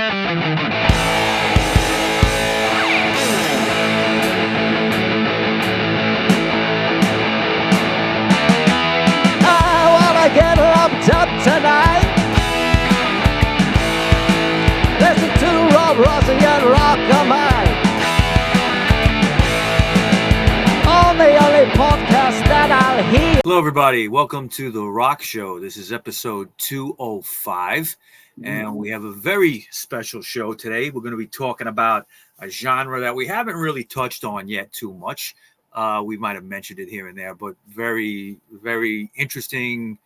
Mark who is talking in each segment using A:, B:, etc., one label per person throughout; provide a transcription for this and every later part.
A: Get lumped up tonight. Listen to Rob Rossi and Rock a Mine on the only podcast that I'll hear.
B: Hello, everybody. Welcome to the Rockshow. This is episode 205, and we have a very special show today. We're going to be talking about a genre that we haven't really touched on yet too much. We might have mentioned it here and there, but very, very interesting.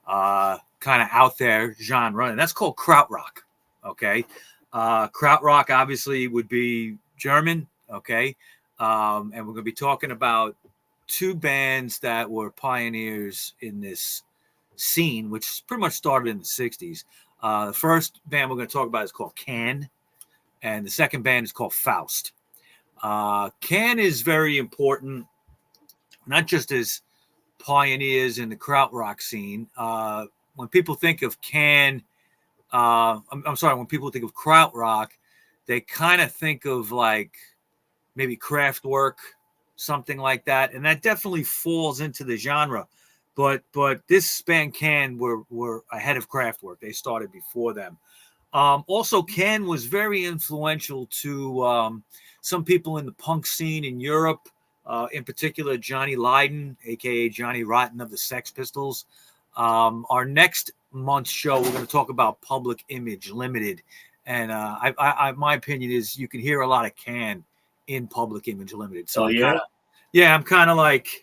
B: Kind of out there genre, and that's called Krautrock. Okay, Krautrock obviously would be German. Okay, and we're going to be talking about two bands that were pioneers in this scene, which pretty much started in the '60s. The first band we're going to talk about is called Can, and the second band is called Faust. Can is very important, not just as pioneers in the krautrock scene. When people think of when people think of krautrock, they kind of think of like maybe Kraftwerk, something like that, and that definitely falls into the genre. But this band Can were ahead of Kraftwerk. They started before them. Also, Can was very influential to some people in the punk scene in Europe. In particular, Johnny Lydon, a.k.a. Johnny Rotten of the Sex Pistols. Our next month's show, we're going to talk about Public Image Limited. And my opinion is you can hear a lot of Can in Public Image Limited. So I'm kind of like,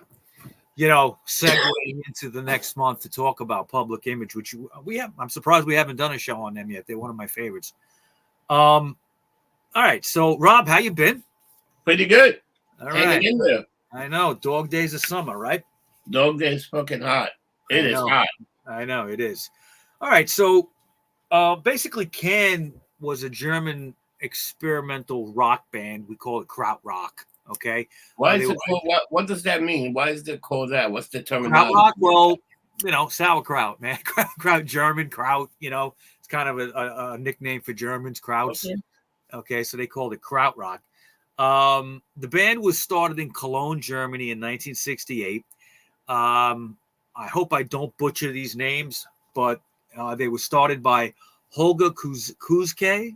B: segueing into the next month to talk about Public Image, which we have. I'm surprised we haven't done a show on them yet. They're one of my favorites. All right. So, Rob, how you been?
C: Pretty good.
B: All right. In there. I know. Dog days of summer, right?
C: Dog days fucking hot. It is hot.
B: I know it is. All right. So basically Can was a German experimental rock band. We call it Krautrock. Okay.
C: Why is it called, what does that mean? Why is it called that? What's the terminology?
B: Krautrock, well, sauerkraut, man. Kraut, German, kraut, it's kind of a nickname for Germans, krauts. Okay, so they called it Krautrock. The band was started in Cologne, Germany in 1968. I hope I don't butcher these names, but they were started by Holger Czukay,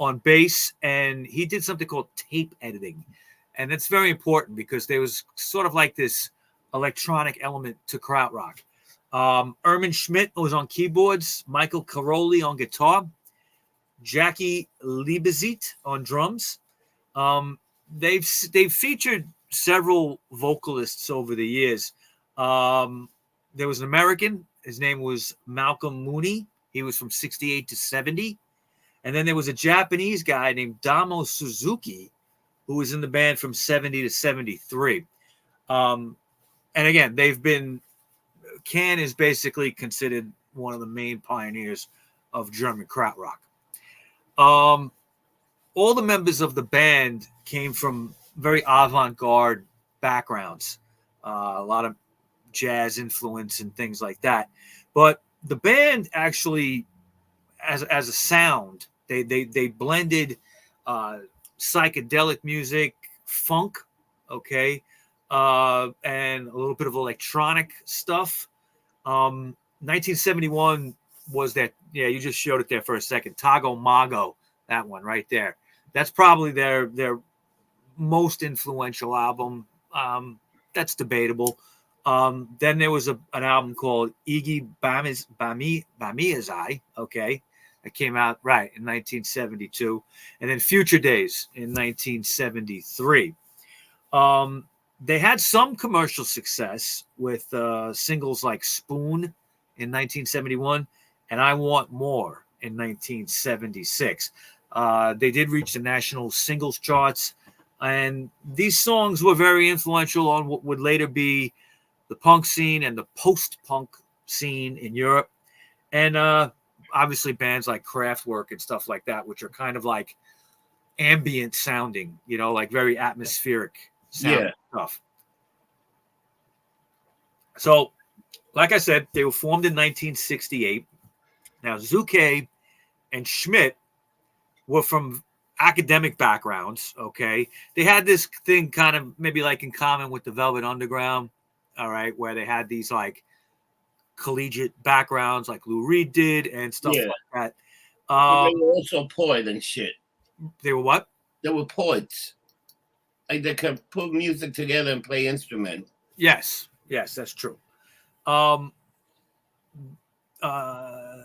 B: on bass, and he did something called tape editing. And that's very important because there was sort of like this electronic element to Krautrock. Irmin Schmidt was on keyboards, Michael Karoli on guitar, Jaki Liebezeit on drums. They've featured several vocalists over the years. There was an American. His name was Malcolm Mooney. He was from 68 to 70. And then there was a Japanese guy named Damo Suzuki, who was in the band from 70 to 73. And again, Can is basically considered one of the main pioneers of German krautrock. All the members of the band came from very avant-garde backgrounds, a lot of jazz influence and things like that. But the band actually, as a sound, they blended psychedelic music, funk, okay, and a little bit of electronic stuff. 1971 was that, you just showed it there for a second. Tago Mago, that one right there. That's probably their most influential album. That's debatable. Then there was an album called Igi Bamiazai, okay, that came out right in 1972, and then Future Days in 1973. They had some commercial success with singles like Spoon in 1971 and I Want More in 1976. They did reach the national singles charts, and these songs were very influential on what would later be the punk scene and the post-punk scene in Europe. And obviously bands like Kraftwerk and stuff like that, which are kind of like ambient sounding, like very atmospheric sound stuff. So, like I said, they were formed in 1968. Now, Czukay and Schmidt were from academic backgrounds, okay? They had this thing kind of maybe like in common with the Velvet Underground, all right, where they had these like collegiate backgrounds like Lou Reed did and stuff
C: Yeah.
B: like that.
C: But they were also poets and shit.
B: They were what?
C: They were poets. Like they could put music together and play instruments.
B: Yes, that's true.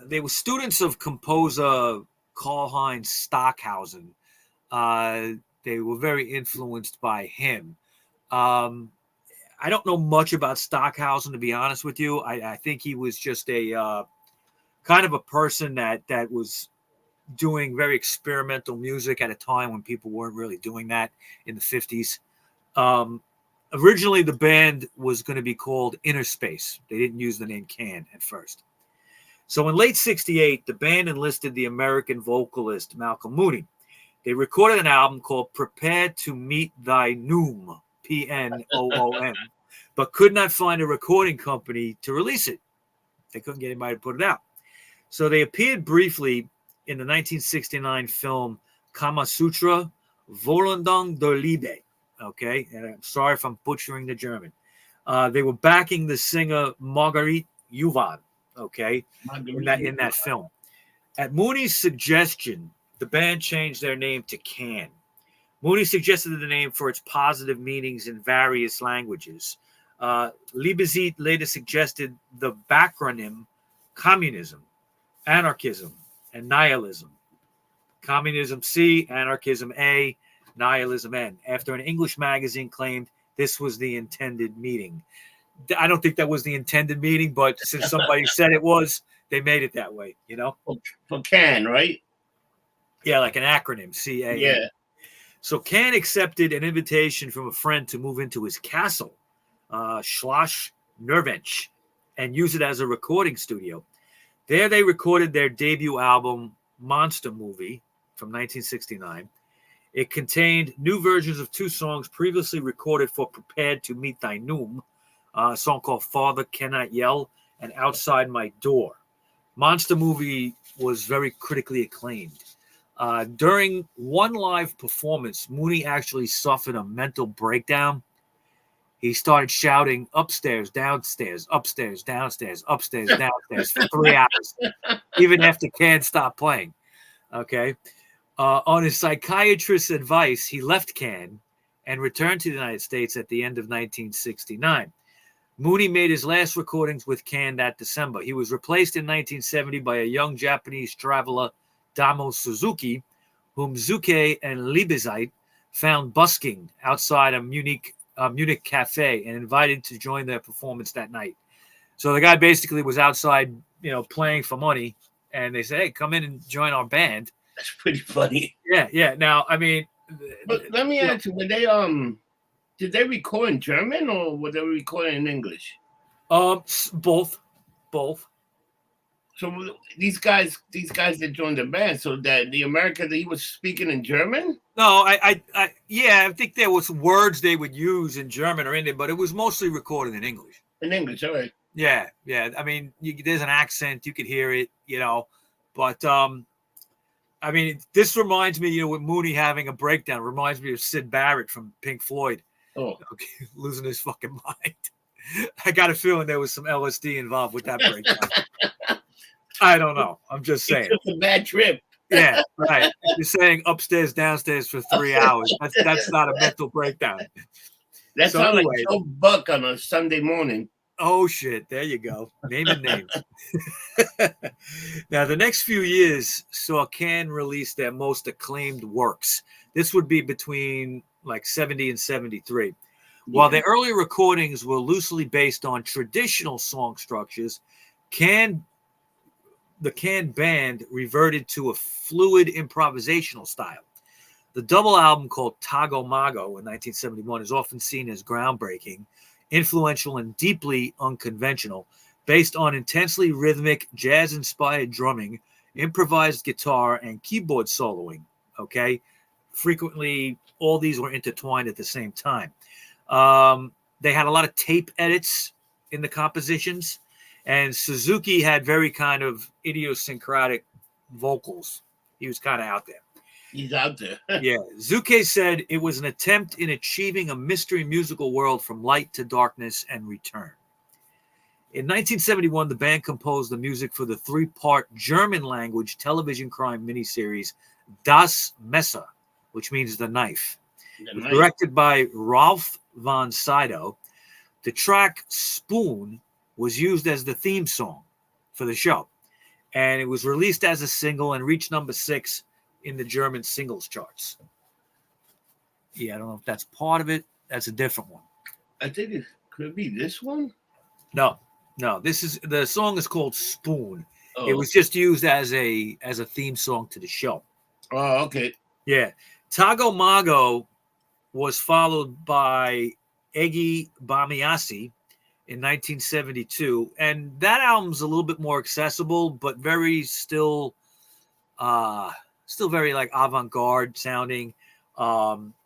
B: They were students of composer Karl-Heinz Stockhausen. They were very influenced by him. I don't know much about Stockhausen, to be honest with you. I think he was just a kind of a person that was doing very experimental music at a time when people weren't really doing that in the 50s. Originally, the band was going to be called Inner Space. They didn't use the name Can at first. So in late 68, the band enlisted the American vocalist Malcolm Mooney. They recorded an album called Prepare to Meet Thy Noom, P-N-O-O-M, but could not find a recording company to release it. They couldn't get anybody to put it out. So they appeared briefly in the 1969 film Kama Sutra, Volendang der Liebe. Okay, and I'm sorry if I'm butchering the German. They were backing the singer Marguerite Yuvan. Okay, in that film. At Mooney's suggestion, the band changed their name to Can. Mooney suggested the name for its positive meanings in various languages. Liebezeit later suggested the backronym communism, anarchism, and nihilism. Communism C, anarchism A, nihilism N, after an English magazine claimed this was the intended meaning. I don't think that was the intended meaning, but since somebody said it was, they made it that way, you know?
C: For Can, right?
B: Yeah, like an acronym, C-A-N.
C: Yeah.
B: So Can accepted an invitation from a friend to move into his castle, Schloss Nervench, and use it as a recording studio. There they recorded their debut album, Monster Movie, from 1969. It contained new versions of two songs previously recorded for Prepared to Meet Thy Noom, a song called Father Cannot Yell, and Outside My Door. Monster Movie was very critically acclaimed. During one live performance, Mooney actually suffered a mental breakdown. He started shouting upstairs, downstairs, upstairs, downstairs, upstairs, downstairs for 3 hours, even after Can stopped playing. Okay. On his psychiatrist's advice, he left Can and returned to the United States at the end of 1969. Mooney made his last recordings with Can that December. He was replaced in 1970 by a young Japanese traveler, Damo Suzuki, whom Czukay and Liebezeit found busking outside a Munich cafe and invited to join their performance that night. So the guy basically was outside, playing for money, and they said, "Hey, come in and join our band."
C: That's pretty funny.
B: Yeah. Now, I mean,
C: but let me ask you: were they did they record in German or were they recording in English?
B: Both.
C: So these guys that joined the band, so that the American that he was speaking in German?
B: No, I think there was words they would use in German or Indian, but it was mostly recorded in English.
C: In English, all right.
B: Yeah. I mean, there's an accent, you could hear it, but I mean, this reminds me, with Mooney having a breakdown, reminds me of Syd Barrett from Pink Floyd.
C: Oh,
B: okay, losing his fucking mind. I got a feeling there was some LSD involved with that breakdown. I don't know. I'm just saying.
C: It's just a bad trip.
B: Yeah, right. If you're saying upstairs, downstairs for 3 hours, that's not a mental breakdown.
C: That sounds like Joe Buck on a Sunday morning.
B: Oh, shit. There you go. Naming names. Now, the next few years saw Can release their most acclaimed works. This would be between like 70 and 73. Yeah. While their early recordings were loosely based on traditional song structures, the Can band reverted to a fluid improvisational style. The double album called Tago Mago in 1971 is often seen as groundbreaking, influential, and deeply unconventional, based on intensely rhythmic, jazz-inspired drumming, improvised guitar, and keyboard soloing. Okay, frequently all these were intertwined at the same time. They had a lot of tape edits in the compositions, And Suzuki had very kind of idiosyncratic vocals. He was kind of out there.
C: He's out there.
B: Yeah. Czukay said it was an attempt in achieving a mystery musical world from light to darkness and return. In 1971, the band composed the music for the 3-part German-language television crime miniseries Das Messer, which means the knife. It was directed by Ralph von Sydow. The track Spoon was used as the theme song for the show, and it was released as a single and reached number 6 in the German singles charts. Yeah, I don't know if that's part of it. That's a different one.
C: I think it could be this one.
B: No, the song is called Spoon.
C: Oh.
B: It was just used as a theme song to the show.
C: Oh, okay.
B: Yeah. Tago Mago was followed by Egi Bamiasi in 1972, and that album's a little bit more accessible, but still very like avant-garde sounding.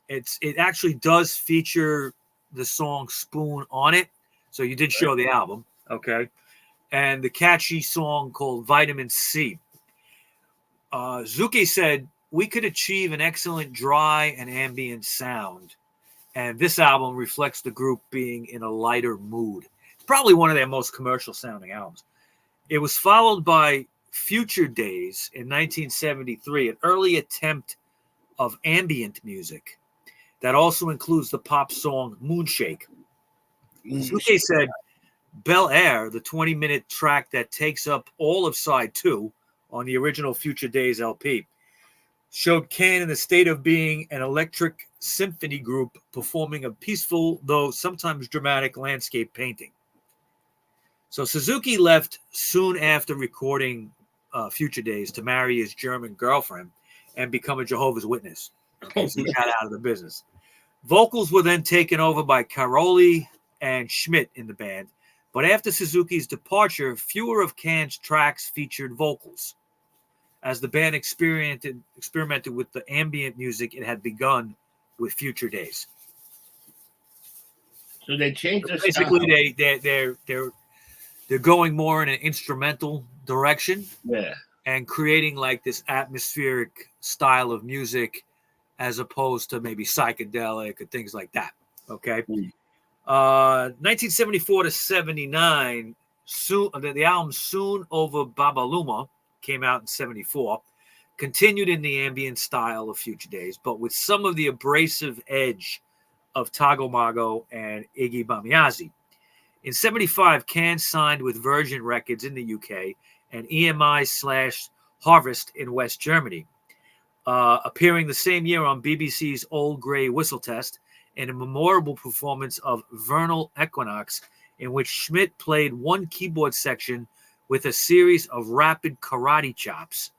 B: It actually does feature the song Spoon on it, so you did show the album, okay? And the catchy song called Vitamin C. Czukay said, "We could achieve an excellent dry and ambient sound, and this album reflects the group being in a lighter mood." It's probably one of their most commercial sounding albums. It was followed by Future Days in 1973, an early attempt of ambient music that also includes the pop song Moonshake. Czukay said, Bel Air, the 20-minute track that takes up all of side 2 on the original Future Days LP, showed Can in the state of being an electric symphony group performing a peaceful, though sometimes dramatic, landscape painting. So Suzuki left soon after recording Future Days to marry his German girlfriend and become a Jehovah's Witness. Okay, so he got out of the business. Vocals were then taken over by Karoli and Schmidt in the band, but after Suzuki's departure, fewer of Can's tracks featured vocals, as the band experimented with the ambient music it had begun with Future Days.
C: So they changed the
B: basically style. They're going more in an instrumental direction,
C: yeah,
B: and creating like this atmospheric style of music as opposed to maybe psychedelic and things like that. Okay. 1974 to 79, the album Soon Over Babaluma came out in 74, continued in the ambient style of Future Days, but with some of the abrasive edge of Tago Mago and Egi Bamiasi. In 75, Can signed with Virgin Records in the UK and EMI/Harvest in West Germany, appearing the same year on BBC's Old Grey Whistle Test in a memorable performance of Vernal Equinox, in which Schmidt played one keyboard section with a series of rapid karate chops.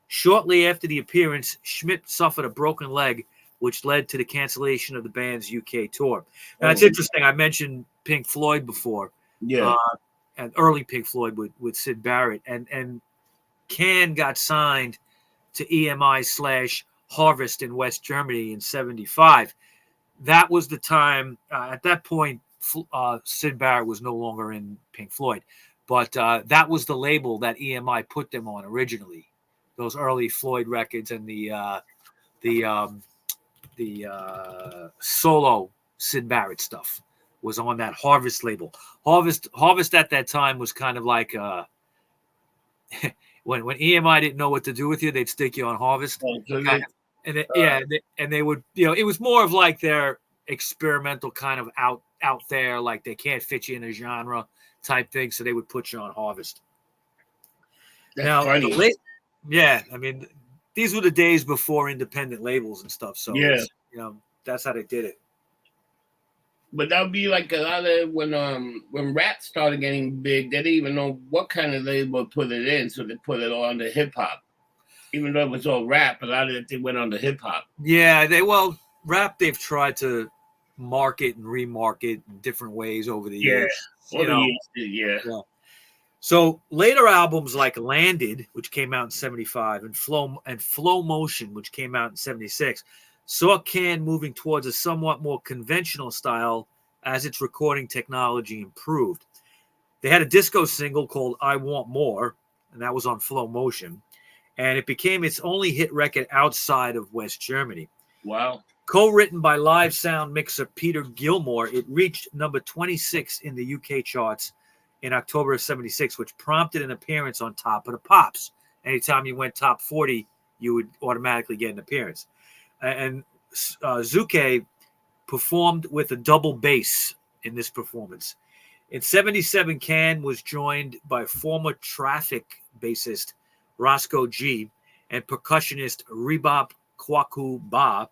B: Shortly after the appearance, Schmidt suffered a broken leg, which led to the cancellation of the band's UK tour. Now, it's interesting. I mentioned Pink Floyd before.
C: Yeah.
B: And early Pink Floyd with Syd Barrett. And Can got signed to EMI/Harvest in West Germany in 75. That was the time, at that point, Syd Barrett was no longer in Pink Floyd. But that was the label that EMI put them on originally. Those early Floyd records and the solo Syd Barrett stuff was on that Harvest label. Harvest at that time was kind of like when EMI didn't know what to do with you, they'd stick you on Harvest. And they would, it was more of like their experimental kind of out there, like they can't fit you in a genre type thing, so they would put you on Harvest.
C: That's funny.
B: Yeah, I mean, these were the days before independent labels and stuff. So
C: yeah,
B: that's how they did it.
C: But that would be like a lot of when rap started getting big, they didn't even know what kind of label to put it in, so they put it all under hip hop. Even though it was all rap, a lot of it they went on the hip hop. Yeah,
B: rap they've tried to market and remarket in different ways over the years.
C: Yeah.
B: So later albums like Landed, which came out in 75, and Flow Motion, which came out in 76, saw Can moving towards a somewhat more conventional style as its recording technology improved. They had a disco single called I Want More, and that was on Flow Motion. And it became its only hit record outside of West Germany.
C: Wow.
B: Co-written by live sound mixer Peter Gilmore, it reached number 26 in the UK charts in October of 76, which prompted an appearance on Top of the Pops. Anytime you went top 40, you would automatically get an appearance. And Czukay performed with a double bass in this performance. In 77, Can was joined by former Traffic bassist Roscoe G and percussionist Rebop Kwaku Ba,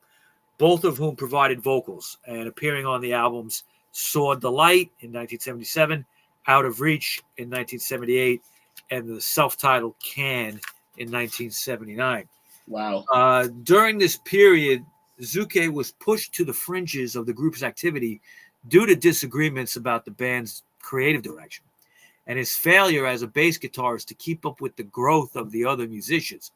B: both of whom provided vocals, and appearing on the albums Sword the Light in 1977, Out of Reach in 1978, and the self-titled Can in 1979.
C: Wow.
B: During this period, Czukay was pushed to the fringes of the group's activity due to disagreements about the band's creative direction and his failure as a bass guitarist to keep up with the growth of the other musicians.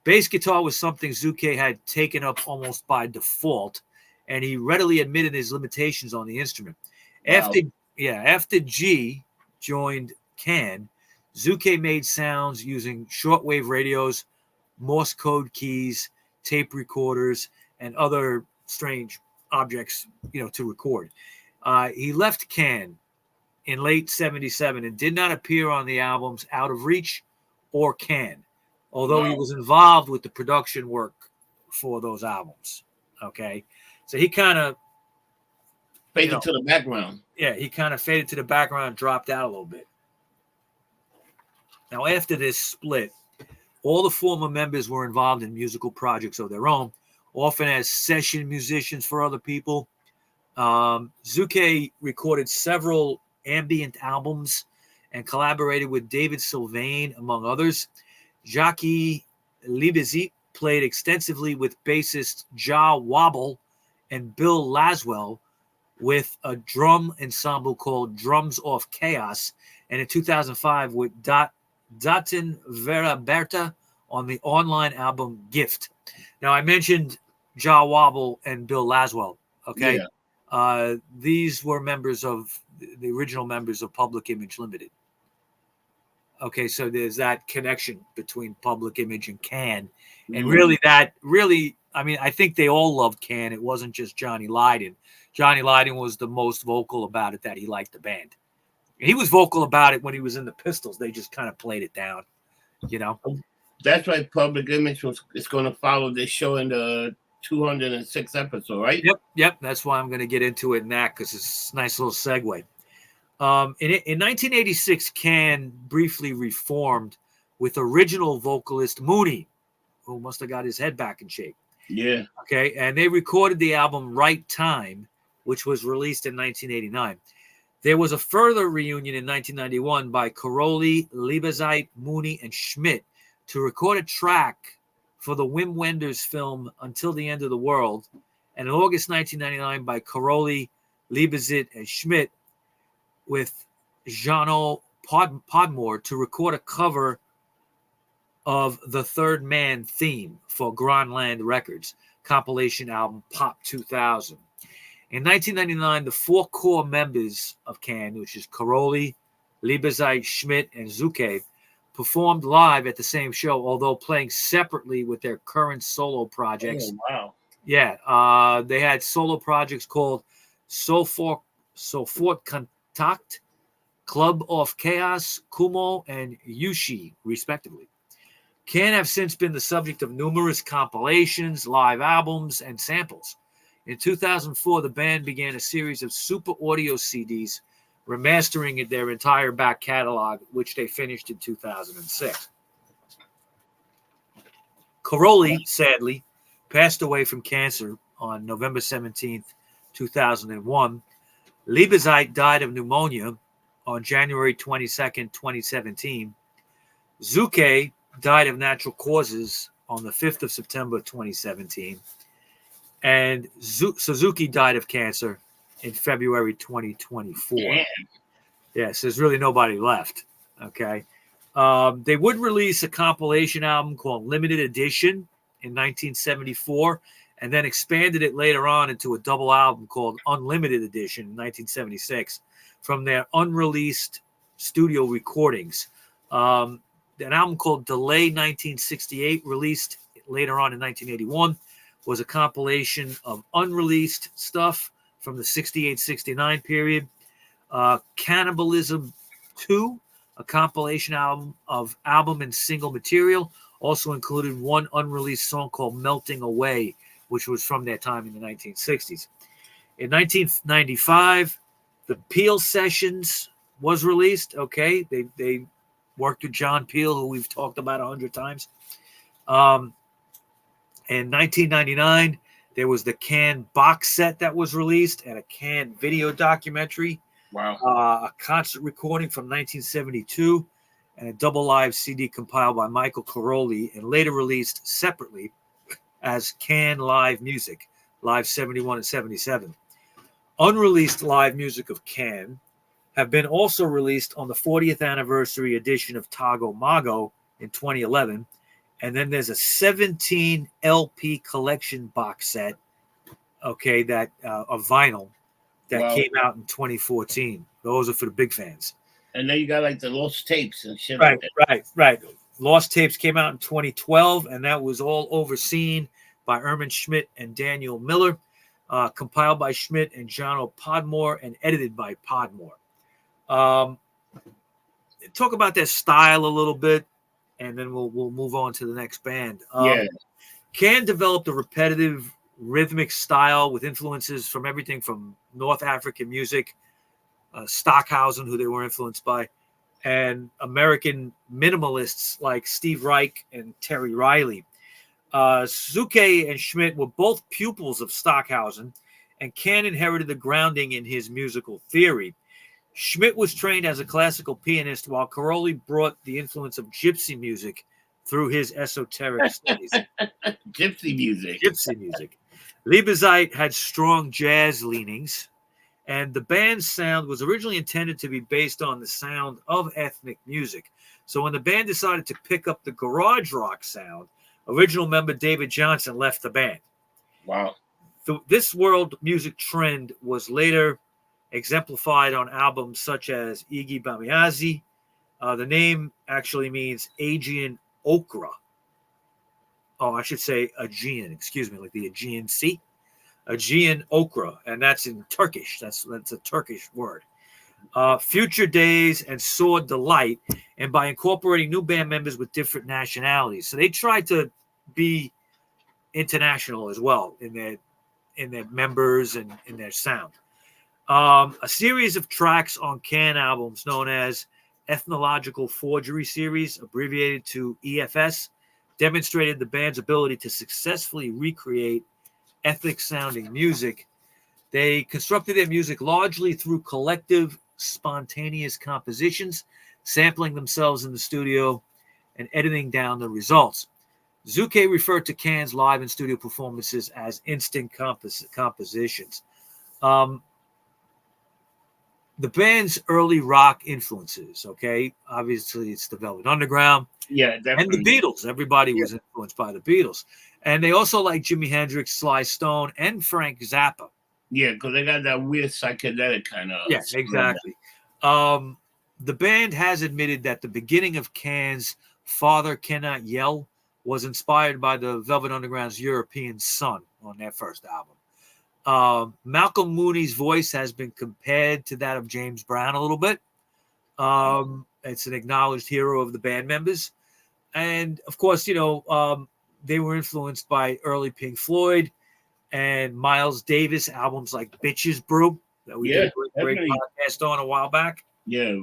B: Bass guitar was something Czukay had taken up almost by default, and he readily admitted his limitations on the instrument.
C: Wow.
B: After G joined Can, Czukay made sounds using shortwave radios, Morse code keys, tape recorders, and other strange objects, to record. He left Can in late 77 and did not appear on the albums Out of Reach or Can, although he was involved with the production work for those albums. Okay. So he kind of
C: faded to the background.
B: Yeah, he kind of faded to the background, dropped out a little bit. Now, after this split, all the former members were involved in musical projects of their own, often as session musicians for other people. Czukay recorded several ambient albums and collaborated with David Sylvain, among others. Jaki Liebezeit played extensively with bassist Ja Wobble and Bill Laswell with a drum ensemble called Drums Off Chaos, and in 2005 with Datin Vera Berta on the online album Gift. Now, I mentioned Ja Wobble and Bill Laswell, okay? Yeah. These were members of the original members of Public Image Limited. Okay, so there's that connection between Public Image and Can. And really, I think they all loved Can. It wasn't just Johnny Lydon. Johnny Lydon was the most vocal about it, that he liked the band. And he was vocal about it when he was in the Pistols. They just kind of played it down,
C: That's why Public Image is going to follow this show in the 206th episode, right?
B: Yep. That's why I'm going to get into it in that, because it's a nice little segue. In 1986, Can briefly reformed with original vocalist Mooney, who must have got his head back in shape.
C: Yeah.
B: Okay, and they recorded the album Right Time, which was released in 1989. There was a further reunion in 1991 by Karoli, Liebezeit, Mooney, and Schmidt to record a track for the Wim Wenders film Until the End of the World, and in August 1999 by Karoli, Liebezeit, and Schmidt with Jeannot Podmore to record a cover of the Third Man theme for Grandland Records compilation album Pop 2000. In 1999, the four core members of Can, which is Karoli, Liebezeit, Schmidt, and Czukay, performed live at the same show, although playing separately with their current solo projects.
C: Oh, wow.
B: Yeah, they had solo projects called Sofort Kontakt, Club of Chaos, Kumo, and Yushi, respectively. Can have since been the subject of numerous compilations, live albums, and samples. In 2004, the band began a series of super audio CDs, remastering their entire back catalog, which they finished in 2006. Karoli, sadly, passed away from cancer on November 17th, 2001. Liebezeit died of pneumonia on January 22nd, 2017. Czukay died of natural causes on the 5th of September, 2017. And Suzuki died of cancer in February 2024.
C: Damn.
B: Yes, there's really nobody left. Okay. They would release a compilation album called Limited Edition in 1974, and then expanded it later on into a double album called Unlimited Edition in 1976 from their unreleased studio recordings. An album called Delay 1968, released later on in 1981, was a compilation of unreleased stuff from the 68-69 period. Cannibalism 2, a compilation album of album and single material, also included one unreleased song called Melting Away, which was from their time in the 1960s. In 1995, the Peel Sessions was released. Okay, they worked with John Peel, who we've talked about 100 times. In 1999, there was the Can box set that was released and a Can video documentary.
C: Wow.
B: A concert recording from 1972 and a double live CD compiled by Michael Karoli and later released separately as Can Live Music, Live 71 and 77. Unreleased live music of Can have been also released on the 40th anniversary edition of Tago Mago in 2011. And then there's a 17 LP collection box set, okay, that of vinyl that came out in 2014. Those are for the big fans.
C: And then you got like the lost tapes and shit.
B: Right,
C: like that.
B: right. Lost Tapes came out in 2012, and that was all overseen by Irmin Schmidt and Daniel Miller, compiled by Schmidt and Jono Podmore, and edited by Podmore. Talk about their style a little bit, and then we'll move on to the next band. Can developed a repetitive rhythmic style with influences from everything from North African music, Stockhausen, who they were influenced by, and American minimalists like Steve Reich and Terry Riley. Czukay and Schmidt were both pupils of Stockhausen, and Can inherited the grounding in his musical theory. Schmidt was trained as a classical pianist, while Karoli brought the influence of gypsy music through his esoteric studies.
C: Gypsy music.
B: Liebezeit had strong jazz leanings, and the band's sound was originally intended to be based on the sound of ethnic music. So when the band decided to pick up the garage rock sound, original member David Johnson left the band.
C: Wow.
B: This world music trend was later exemplified on albums such as Iggy Bamiazi. The name actually means Aegean okra. Oh, I should say Aegean, excuse me, like the Aegean Sea. Aegean okra, and that's in Turkish. That's a Turkish word. Future Days and Sword Delight, and by incorporating new band members with different nationalities. So they tried to be international as well in their members and in their sound. A series of tracks on Can albums known as Ethnological Forgery Series, abbreviated to EFS, demonstrated the band's ability to successfully recreate ethnic-sounding music. They constructed their music largely through collective, spontaneous compositions, sampling themselves in the studio and editing down the results. Czukay referred to Can's live and studio performances as instant compositions. The band's early rock influences, okay? Obviously, it's the Velvet Underground.
C: Yeah, definitely.
B: And the Beatles. Everybody was influenced by the Beatles. And they also like Jimi Hendrix, Sly Stone, and Frank Zappa.
C: Yeah, because they got that weird psychedelic kind of.
B: Yeah, exactly. The band has admitted that the beginning of Can's Father Cannot Yell was inspired by the Velvet Underground's European Sun on their first album. Malcolm Mooney's voice has been compared to that of James Brown a little bit. It's an acknowledged hero of the band members. And, of course, they were influenced by early Pink Floyd and Miles Davis albums like Bitches Brew that we did a great podcast on a while back.
C: Yeah.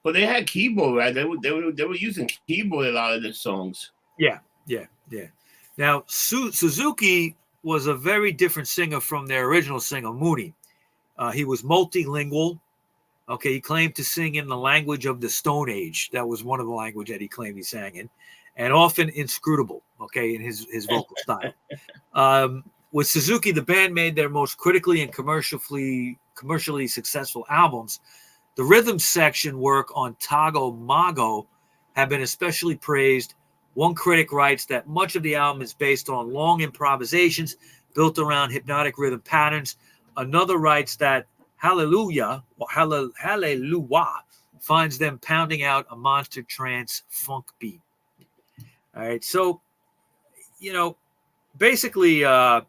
C: But they had keyboard, right? They were using keyboard in a lot of the songs.
B: Yeah. Now, Suzuki was a very different singer from their original singer, Mooney. He was multilingual. Okay, he claimed to sing in the language of the Stone Age. That was one of the language that he claimed he sang in. And often inscrutable, okay, in his vocal style. With Suzuki, the band made their most critically and commercially successful albums. The rhythm section work on Tago Mago have been especially praised. One critic writes that much of the album is based on long improvisations built around hypnotic rhythm patterns. Another writes that Hallelujah finds them pounding out a monster trance funk beat. All right, so basically, that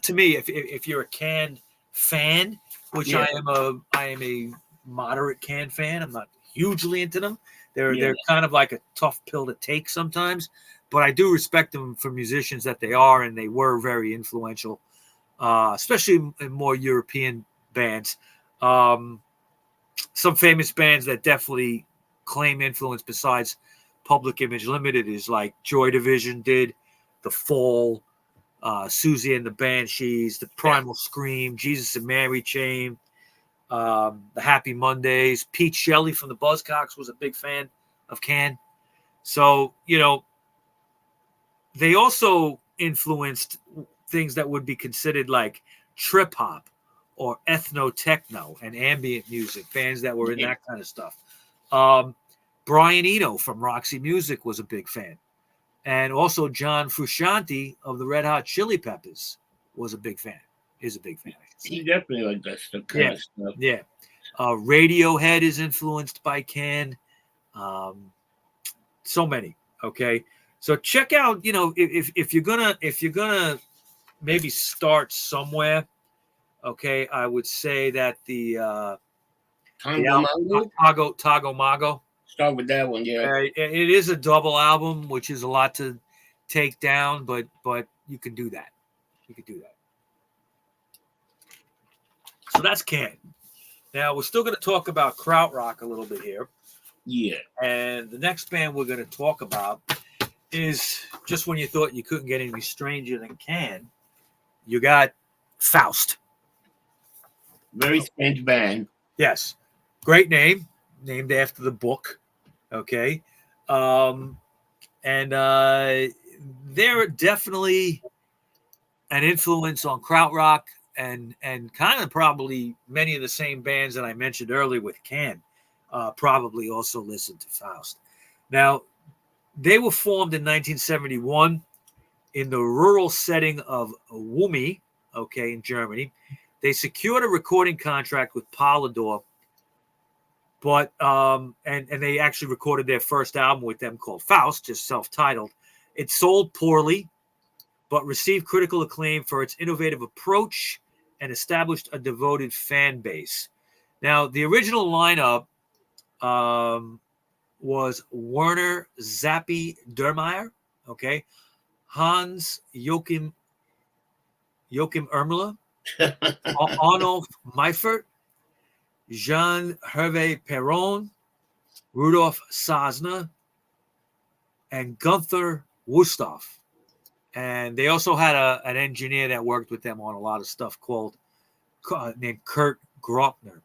B: to me, if you're a Can fan, which I am a moderate Can fan. I'm not hugely into them. They're kind of like a tough pill to take sometimes, but I do respect them for musicians that they are, and they were very influential, especially in more European bands. Some famous bands that definitely claim influence besides Public Image Limited is like Joy Division did, The Fall, Susie and the Banshees, The Primal Scream, Jesus and Mary Chain, the Happy Mondays. Pete Shelley from the Buzzcocks was a big fan of Can. So, they also influenced things that would be considered like trip hop or ethno techno and ambient music, bands that were in that kind of stuff. Brian Eno from Roxy Music was a big fan. And also John Frusciante of the Red Hot Chili Peppers was a big fan. Is a big fan.
C: He definitely liked that kind of stuff.
B: Yeah. Radiohead is influenced by Can. So many. Okay. So check out, if you're gonna maybe start somewhere. Okay, I would say that the Tago Mago.
C: Start with that one,
B: it is a double album, which is a lot to take down, but you can do that. So that's Can. Now we're still going to talk about Krautrock a little bit here.
C: Yeah.
B: And the next band we're going to talk about is just when you thought you couldn't get any stranger than Can, you got Faust.
C: Very strange band.
B: Yes. Great name. Named after the book. Okay. And they're definitely an influence on Krautrock and kind of probably many of the same bands that I mentioned earlier with Can probably also listened to Faust. Now, they were formed in 1971 in the rural setting of Wumi, okay, in Germany. They secured a recording contract with Polydor, but and they actually recorded their first album with them called Faust, just self-titled. It sold poorly, but received critical acclaim for its innovative approach and established a devoted fan base. Now, the original lineup was Werner Zappi Dermeyer, okay, Hans Joachim Ermler, Arnulf Meifert, Jean-Hervé Perron, Rudolf Sazna, and Gunther Wusthoff. And they also had an engineer that worked with them on a lot of stuff named Kurt Groppner.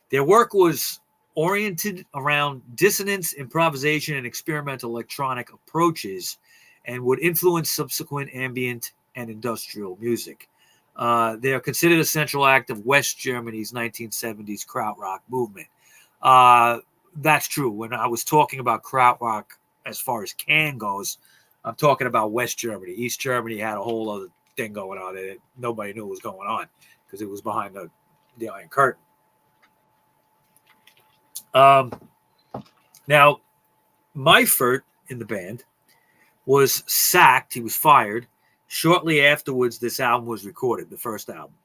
B: Their work was oriented around dissonance, improvisation, and experimental electronic approaches, and would influence subsequent ambient and industrial music. They are considered a central act of West Germany's 1970s Krautrock movement. That's true. When I was talking about Krautrock as far as Can goes, I'm talking about West Germany. East Germany had a whole other thing going on that nobody knew was going on because it was behind the Iron Curtain. Now, Meifert in the band was sacked. He was fired. Shortly afterwards, this album was recorded, the first album.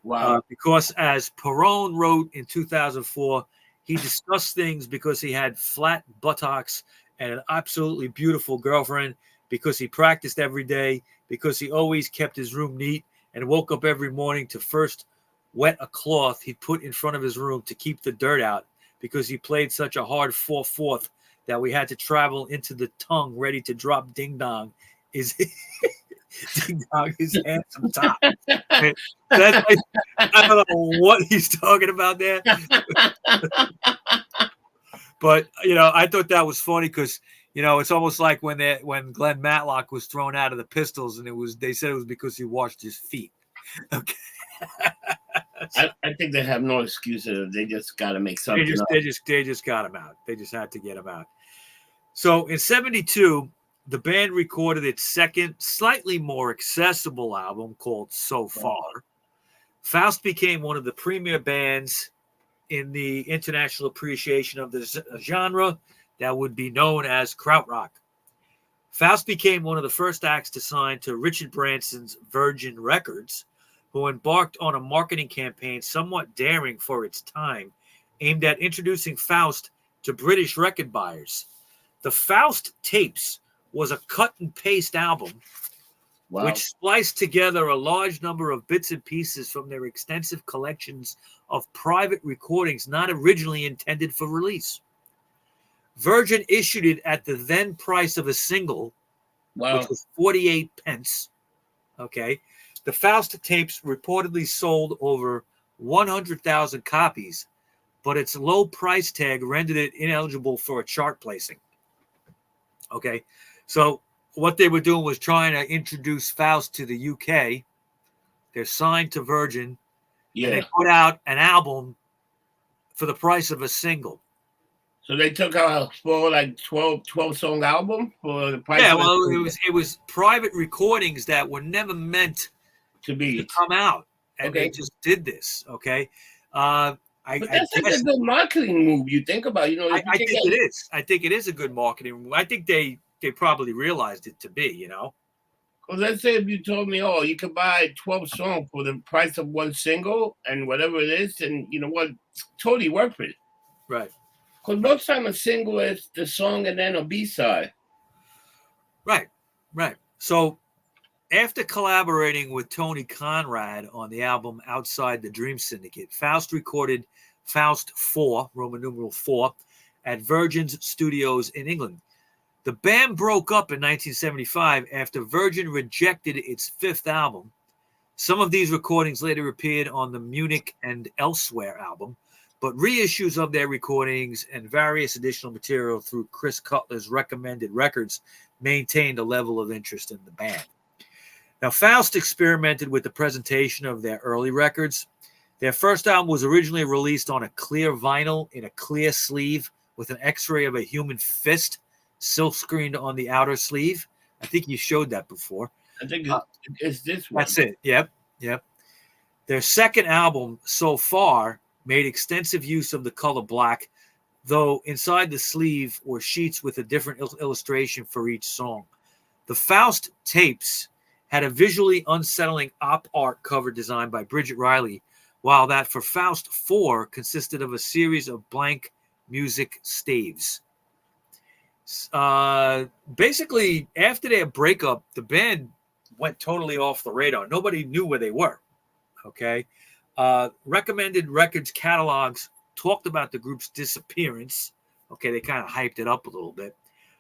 C: Wow.
B: Because as Perron wrote in 2004, he discussed things because he had flat buttocks and an absolutely beautiful girlfriend, because he practiced every day, because he always kept his room neat and woke up every morning to first wet a cloth he put in front of his room to keep the dirt out, because he played such a hard 4/4 that we had to travel into the tongue ready to drop Ding Dong is Ding Dong is handsome top. I don't know what he's talking about there. But, I thought that was funny because, it's almost like when Glenn Matlock was thrown out of the Pistols, and they said it was because he washed his feet. Okay.
C: I think they have no excuses. They just got to make something up.
B: They just got him out. They just had to get him out. So in 1972, the band recorded its second, slightly more accessible album called So Far. Faust became one of the premier bands in the international appreciation of the genre that would be known as Krautrock. Faust became one of the first acts to sign to Richard Branson's Virgin Records, who embarked on a marketing campaign somewhat daring for its time, aimed at introducing Faust to British record buyers. The Faust Tapes was a cut-and-paste album which spliced together a large number of bits and pieces from their extensive collections of private recordings not originally intended for release. Virgin issued it at the then price of a single, which was 48 pence. Okay. The Faust tapes reportedly sold over 100,000 copies, but its low price tag rendered it ineligible for a chart placing. Okay. So what they were doing was trying to introduce Faust to the UK. They're signed to Virgin.
C: Yeah.
B: And they put out an album for the price of a single.
C: So they took out a small, like 12 song album for the price.
B: Yeah, well, it was private recordings that were never meant to come out, and they just did this. Okay,
C: but that's like a good marketing move. You think about,
B: I think it is. I think it is a good marketing move. I think they probably realized it to be.
C: Because let's say if you told me, oh, you could buy 12 songs for the price of one single and whatever it is, and you know what, it's totally worth it.
B: Right.
C: Because most time a single is the song and then a B-side.
B: Right. So after collaborating with Tony Conrad on the album Outside the Dream Syndicate, Faust recorded Faust 4, Roman numeral 4, at Virgin's studios in England. The band broke up in 1975 after Virgin rejected its fifth album. Some of these recordings later appeared on the Munich and Elsewhere album, but reissues of their recordings and various additional material through Chris Cutler's Recommended Records maintained a level of interest in the band. Now, Faust experimented with the presentation of their early records. Their first album was originally released on a clear vinyl in a clear sleeve with an x-ray of a human fist silk screened on the outer sleeve. I think you showed that before.
C: I think it's this one.
B: That's it. Yep. Their second album, So Far, made extensive use of the color black, though inside the sleeve were sheets with a different illustration for each song. The Faust tapes had a visually unsettling op art cover design by Bridget Riley, while that for Faust 4 consisted of a series of blank music staves. Basically, after their breakup, the band went totally off the radar. Nobody knew where they were. Okay. Recommended Records catalogs talked about the group's disappearance. Okay, they kind of hyped it up a little bit.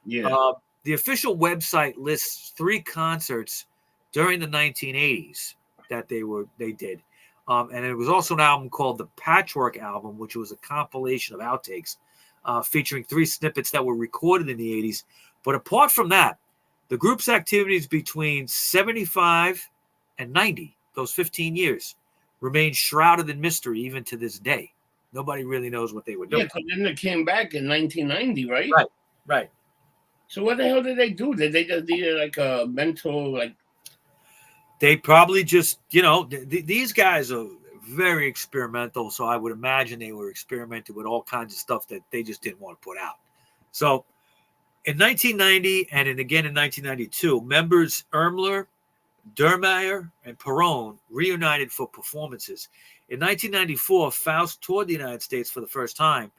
C: Yeah.
B: The official website lists 3 concerts during the 1980s that they did. And it was also an album called the Patchwork Album, which was a compilation of outtakes featuring 3 snippets that were recorded in the 80s. But apart from that, the group's activities between 75 and 90, those 15 years, remain shrouded in mystery even to this day. Nobody really knows what they were doing.
C: Yeah, because then they came back in 1990, right?
B: Right.
C: So what the hell did they do? Did they just need like a mental, like...
B: They probably just, these guys are very experimental, so I would imagine they were experimenting with all kinds of stuff that they just didn't want to put out. So in 1990 and again in 1992, members Irmler, Dermeyer, and Perron reunited for performances. In 1994, Faust toured the United States for the first time,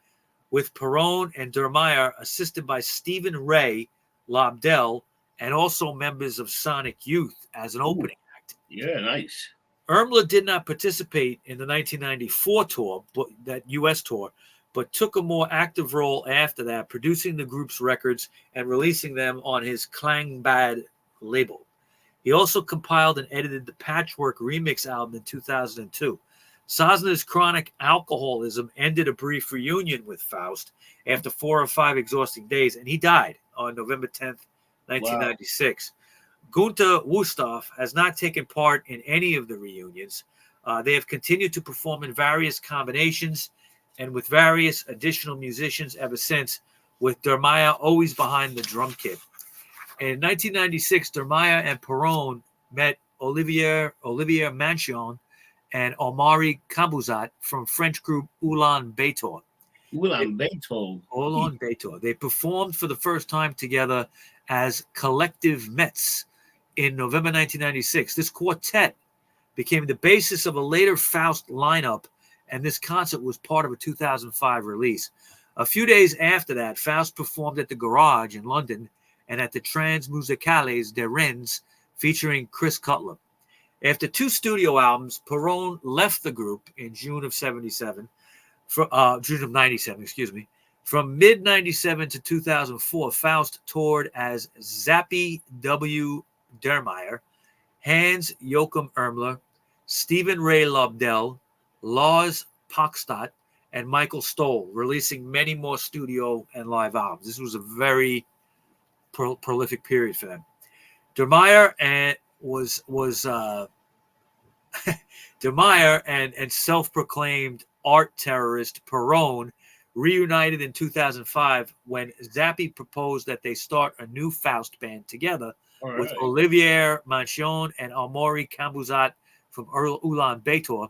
B: with Perron and Dermeyer assisted by Stephen Ray, Lobdell, and also members of Sonic Youth as an opening act.
C: Yeah, nice.
B: Irmler did not participate in the 1994 tour, that U.S. tour, but took a more active role after that, producing the group's records and releasing them on his Klangbad label. He also compiled and edited the Patchwork remix album in 2002. Sosner's chronic alcoholism ended a brief reunion with Faust after 4 or 5 exhausting days, and he died on November 10th, 1996. Wow. Gunter Wusthof has not taken part in any of the reunions. They have continued to perform in various combinations and with various additional musicians ever since, with Dermeyer always behind the drum kit. In 1996, Dermeyer and Perron met Olivier Manchon and Omari Kambuzat from French group Ulan Bator.
C: Ulan Bator.
B: Ulan Bator. They performed for the first time together as Collective Metz in November 1996. This quartet became the basis of a later Faust lineup, and this concert was part of a 2005 release. A few days after that, Faust performed at the Garage in London and at the Transmusicales de Rennes, featuring Chris Cutler. After 2 studio albums, Perron left the group in June of 97, June of 97, excuse me. From mid-97 to 2004, Faust toured as Zappy W. Dermeyer, Hans Joachim Ermler, Stephen Ray Lobdell, Lars Pakstad, and Michael Stoll, releasing many more studio and live albums. This was a very prolific period for them. Dermeyer and Dermeyer and self-proclaimed art terrorist Perron reunited in 2005 when Zappy proposed that they start a new Faust band together with Olivier Manchon and Amaury Kambuzat from Ulan Bator.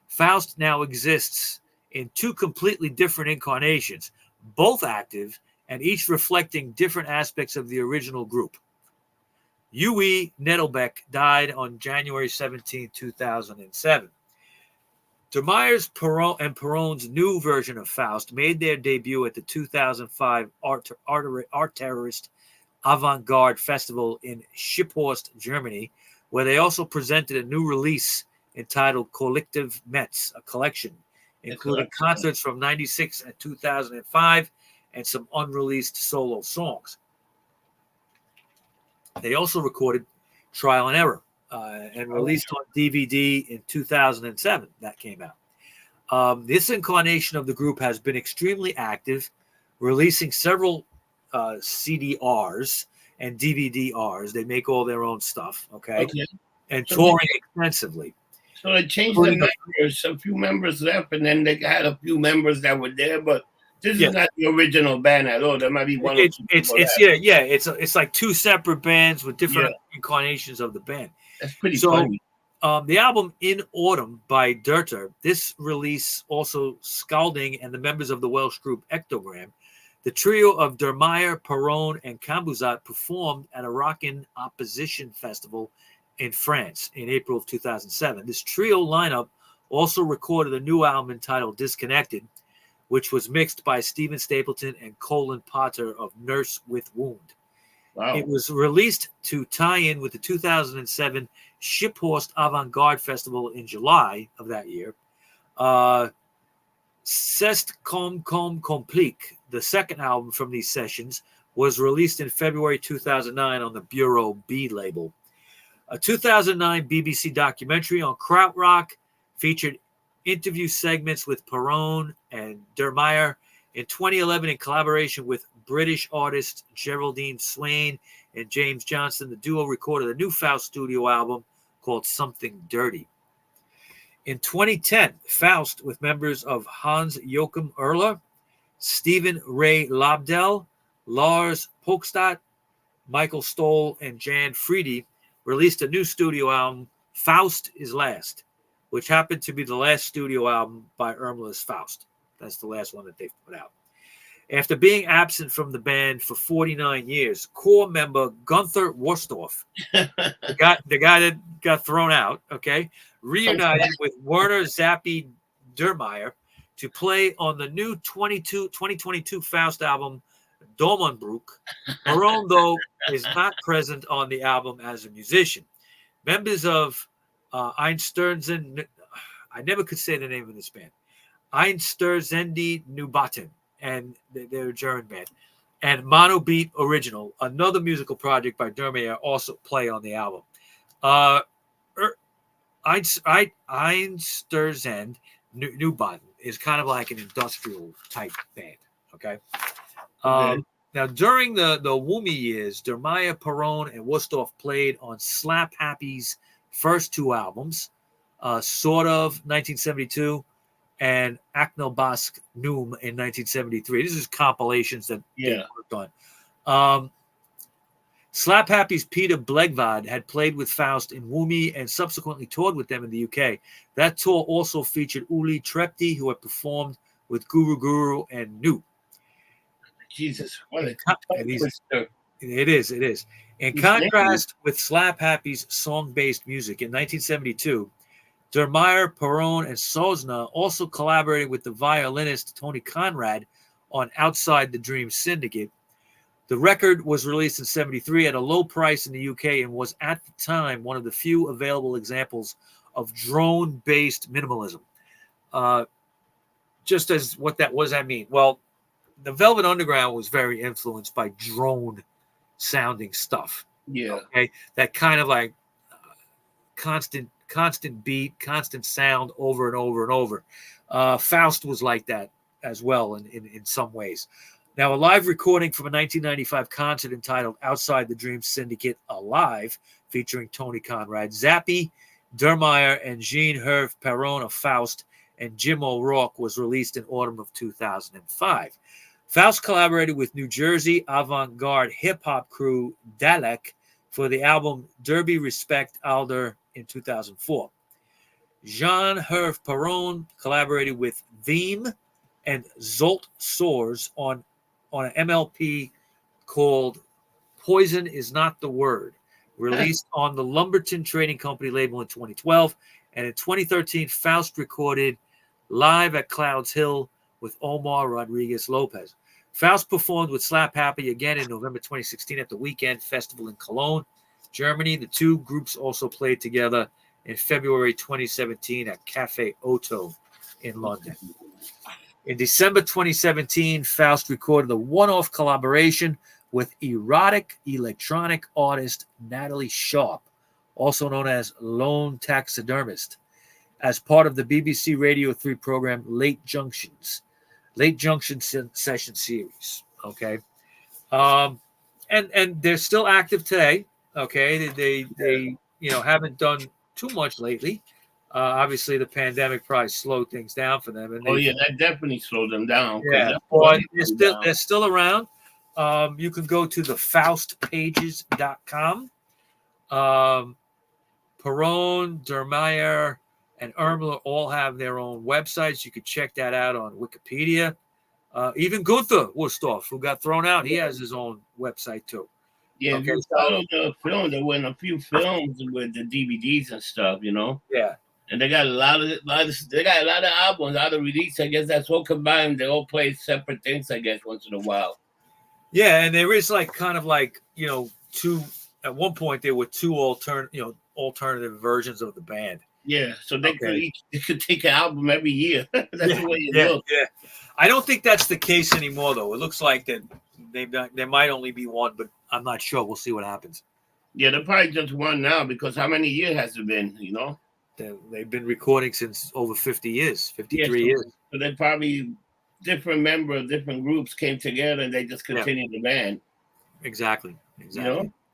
B: Faust now exists in 2 completely different incarnations, both active and each reflecting different aspects of the original group. Uwe Nettelbeck died on January 17, 2007. Dermeyer's and Perron's new version of Faust made their debut at the 2005 Art Terrorist Avant-Garde Festival in Schipphorst, Germany, where they also presented a new release entitled Collective Metz, a collection, including concerts from 96 and 2005 and some unreleased solo songs. They also recorded Trial and Error and released on DVD in 2007. That came out. This incarnation of the group has been extremely active, releasing several CDRs and DVD-Rs. They make all their own stuff, okay? And touring extensively.
C: So they changed the members. A few members left, and then they had a few members that were there, but this is not the original band at all. There might be one or two.
B: It's like 2 separate bands with different incarnations of the band.
C: That's pretty funny.
B: The album In Autumn by Durter, this release also Scalding and the members of the Welsh group Ectogram. The trio of Dermeyer, Perron, and Kambuzat performed at a Rockin' Opposition Festival in France in April of 2007. This trio lineup also recorded a new album entitled Disconnected, which was mixed by Stephen Stapleton and Colin Potter of Nurse with Wound. Wow. It was released to tie in with the 2007 Schipphorst Avant-Garde Festival in July of that year. C'est comme complique, the second album from these sessions, was released in February 2009 on the Bureau B label. A 2009 BBC documentary on Krautrock featured interview segments with Perron and Dermeyer. In 2011, in collaboration with British artists Geraldine Swain and James Johnson, the duo recorded a new Faust studio album called Something Dirty. In 2010, Faust, with members of Hans Joachim Erler, Stephen Ray Lobdell, Lars Pokstad, Michael Stoll, and Jan Friede, released a new studio album, Faust is Last, which happened to be the last studio album by Ermler's Faust. That's the last one that they've put out. After being absent from the band for 49 years, core member Gunther Worsdorf, the guy that got thrown out, reunited with Werner Zappy Dermeyer to play on the new 2022 Faust album, Dornbruch. Perron, though, is not present on the album as a musician. Members of Einstürzen, I never could say the name of this band, Einstürzendi Nubaten, and they're a German band, and Monobeat Original, another musical project by Dermeyer, also play on the album. Einstürzend Nubaten is kind of like an industrial type band, Now, during the Woomy years, Dermeyer, Perron, and Worsdorf played on Slap Happy's first 2 albums, Sort of 1972 and Aknelbask Noom in 1973. This is compilations that they worked on. Slap Happy's Peter Blegvad had played with Faust in Woomy and subsequently toured with them in the UK. That tour also featured Uli Trepti, who had performed with Guru Guru and New.
C: Jesus, what a
B: It is. In contrast with Slap Happy's song-based music, in 1972, Dermeyer, Perron, and Sosna also collaborated with the violinist Tony Conrad on Outside the Dream Syndicate. The record was released in 1973 at a low price in the UK and was at the time one of the few available examples of drone-based minimalism. Just as what does that mean? Well, the Velvet Underground was very influenced by drone-sounding stuff.
C: Yeah.
B: Okay, that kind of like constant beat, constant sound over and over and over. Faust was like that as well in some ways. Now, a live recording from a 1995 concert entitled Outside the Dream Syndicate Alive, featuring Tony Conrad, Zappy, Dermeyer, and Jean-Hervé Perron of Faust, and Jim O'Rourke, was released in autumn of 2005. Faust collaborated with New Jersey avant-garde hip-hop crew Dalek for the album Derby Respect Alder in 2004. Jean-Hervé Perron collaborated with Veeam and Zolt Soars on an MLP called Poison Is Not the Word, released on the Lumberton Trading Company label in 2012. And in 2013, Faust recorded live at Clouds Hill with Omar Rodriguez Lopez. Faust performed with Slap Happy again in November 2016 at the Weekend Festival in Cologne, Germany. The two groups also played together in February 2017 at Cafe Otto in London. In December 2017, Faust recorded a one-off collaboration with erotic electronic artist Natalie Sharp, also known as Lone Taxidermist, as part of the BBC Radio 3 program Late Junction Session Series. Okay, and they're still active today. Okay, they haven't done too much lately. Obviously, the pandemic probably slowed things down for them. And
C: that definitely slowed them down.
B: Yeah, but they're still around. You can go to the faustpages.com. Perron, Dermeyer, and Ermler all have their own websites. You can check that out on Wikipedia. Even Gunther Wusthoff, who got thrown out, he has his own website too.
C: Yeah, if you follow the film, there were a few films with the DVDs and stuff,
B: Yeah.
C: And they got a lot of albums out of release. I guess that's all combined. They all play separate things, I guess, once in a while.
B: Yeah, and there is two. At one point, there were two alternative versions of the band.
C: Yeah, so they could take an album every year. That's the way it looks.
B: Yeah, I don't think that's the case anymore, though. It looks like that there might only be one, but I'm not sure. We'll see what happens.
C: Yeah, they're probably just one now because how many years has it been?
B: They've been recording since over 50 years, 53 years.
C: So they probably different members of different groups came together and they just continued the band.
B: Exactly.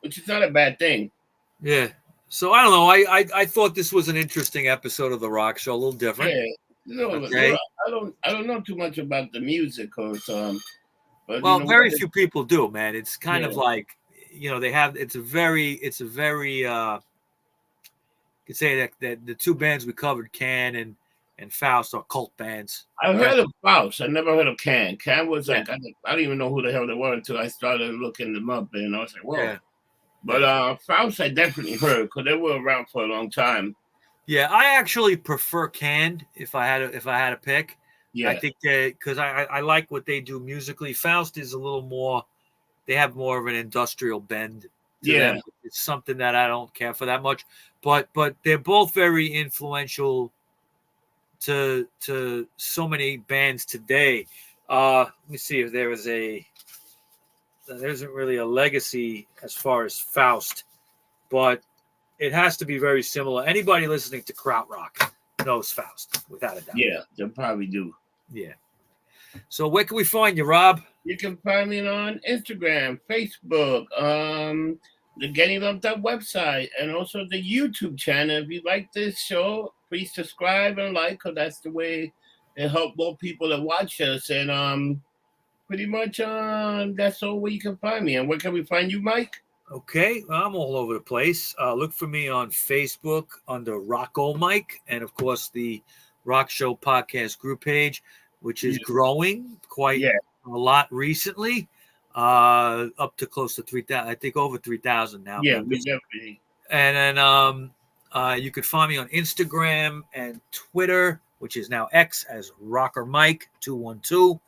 C: Which is not a bad thing.
B: Yeah. So I don't know. I thought this was an interesting episode of the Rock Show, a little different.
C: Yeah. I don't know too much about the music, but
B: very few people do, man. It's kind of like they have. It's a very. You could say that the two bands we covered, Can and Faust, are cult bands.
C: I've heard of Faust. I never heard of Can. Can was like I don't even know who the hell they were until I started looking them up, and I was like, whoa. Yeah. But Faust, I definitely heard because they were around for a long time.
B: Yeah, I actually prefer Can if I had to pick. Yeah, I think because I like what they do musically. Faust is a little more. They have more of an industrial bend. Them. It's something that I don't care for that much, but they're both very influential to so many bands today. Let me see if there isn't really a legacy as far as Faust, but it has to be very similar. Anybody listening to Krautrock knows Faust without a doubt.
C: Yeah, they probably do.
B: Yeah. So where can we find you, Rob?
C: You can find me on Instagram, Facebook, the Getting Lumped Up website, and also the YouTube channel. If you like this show, please subscribe and like, because that's the way it helps more people to watch us. And pretty much that's all where you can find me. And where can we find you, Mike?
B: Okay, well, I'm all over the place. Look for me on Facebook under Rocco Mike, and of course the Rockshow podcast group page, which is growing quite
C: Yeah.
B: a lot recently, up to close to 3,000. I think over 3,000 now.
C: Yeah,
B: members.
C: we definitely.
B: And then you could find me on Instagram and Twitter, which is now X, as Rocker Mike 212,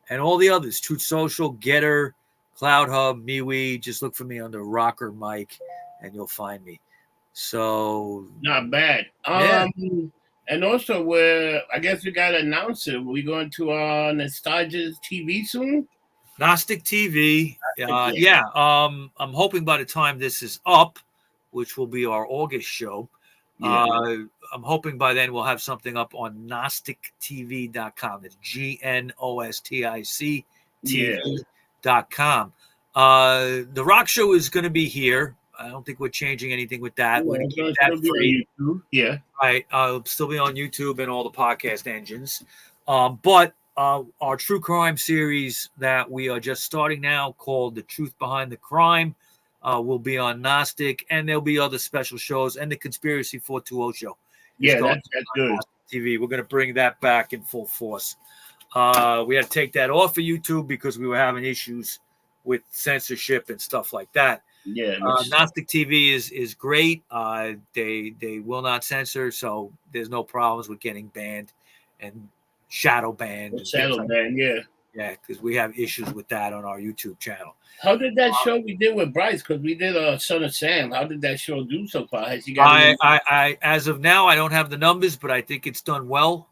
B: and all the others: Truth Social, Getter, Cloud Hub, MeWe. Just look for me under Rocker Mike, and you'll find me. So
C: Not bad.
B: Yeah.
C: And also, I guess we got to announce it. We're going to Nostalgia TV soon.
B: Gnostic TV. I'm hoping by the time this is up, which will be our August show, I'm hoping by then we'll have something up on gnostictv.com. That's GNOSTIC TV.com. The Rock Show is going to be here. I don't think we're changing anything with that. We're going to keep that free.
C: Yeah.
B: Right. I'll still be on YouTube and all the podcast engines. But our true crime series that we are just starting now, called The Truth Behind the Crime, will be on Gnostic, and there'll be other special shows, and the Conspiracy 420 show.
C: Yeah, that's good.
B: TV. We're going to bring that back in full force. We had to take that off of YouTube because we were having issues with censorship and stuff like that.
C: Yeah,
B: Gnostic TV is great. They will not censor, so there's no problems with getting banned and shadow banned. Yeah, because we have issues with that on our YouTube channel.
C: How did that show we did with Bryce? Because we did Son of Sam. How did that show do so far? Has he got?
B: I as of now, I don't have the numbers, but I think it's done well.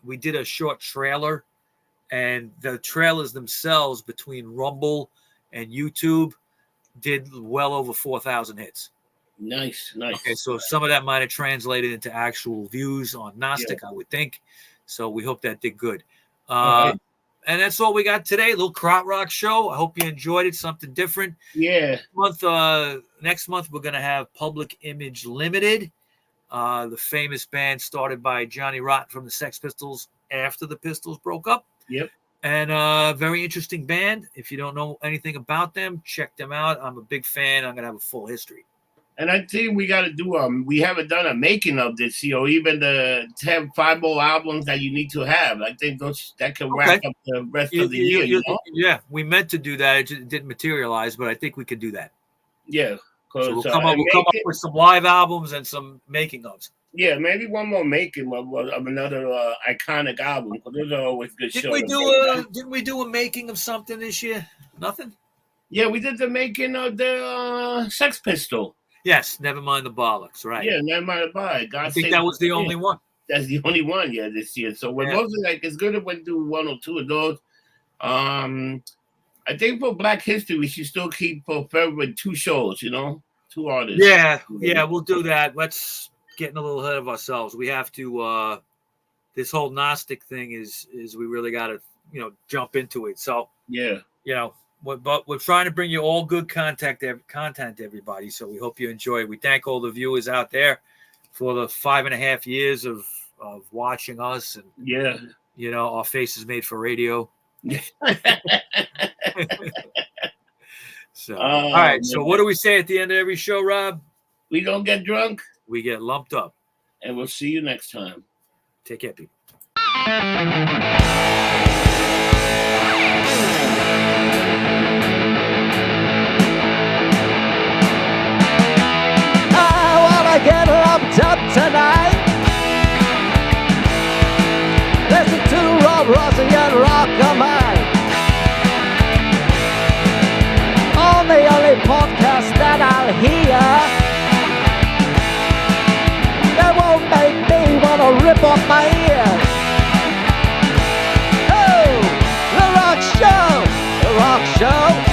B: We did a short trailer, and the trailers themselves between Rumble and YouTube did well over 4,000 hits.
C: Nice.
B: Okay, so some of that might have translated into actual views on Gnostic, I would think. So we hope that did good. And that's all we got today. A little Krautrock show. I hope you enjoyed it. Something different.
C: Yeah.
B: Next month we're gonna have Public Image Limited, the famous band started by Johnny Rotten from the Sex Pistols after the Pistols broke up.
C: Yep.
B: And very interesting band. If you don't know anything about them, check them out. I'm a big fan. I'm gonna have a full history.
C: And I think we got to do we haven't done a making of this, even the 5 more albums that you need to have. I think that can wrap up the rest of the year.
B: Yeah, we meant to do that. It just didn't materialize, but I think we can do that.
C: Yeah.
B: So we'll come up with some live albums and some making ofs.
C: Yeah, maybe one more making of another iconic album, because those are always good shows.
B: Didn't we do a making of something this year? Nothing?
C: Yeah, we did the making of the Sex Pistol.
B: Yes, Never Mind the Bollocks, right?
C: Yeah, Never Mind the Bollocks.
B: I think that was the only one.
C: That's the only one, this year. So we're mostly it's good if we do 1 or 2 of those. I think for Black History, we should still keep for February 2 shows, 2 artists.
B: Yeah, we'll do that. Let's getting a little ahead of ourselves. We have to. This whole Gnostic thing is we really got to jump into it. So but we're trying to bring you all good content, everybody. So we hope you enjoy it. We thank all the viewers out there for the 5.5 years of watching us, and our faces made for radio. So all right. So what do we say at the end of every show, Rob?
C: We don't get drunk.
B: We get lumped up.
C: And we'll see you next time.
B: Take care, people.
A: Get lumped up tonight. Listen to Rob Rossi and Rocker Mike on the only podcast that I'll hear that won't make me wanna rip off my ears. Oh, the Rock Show, the Rock Show.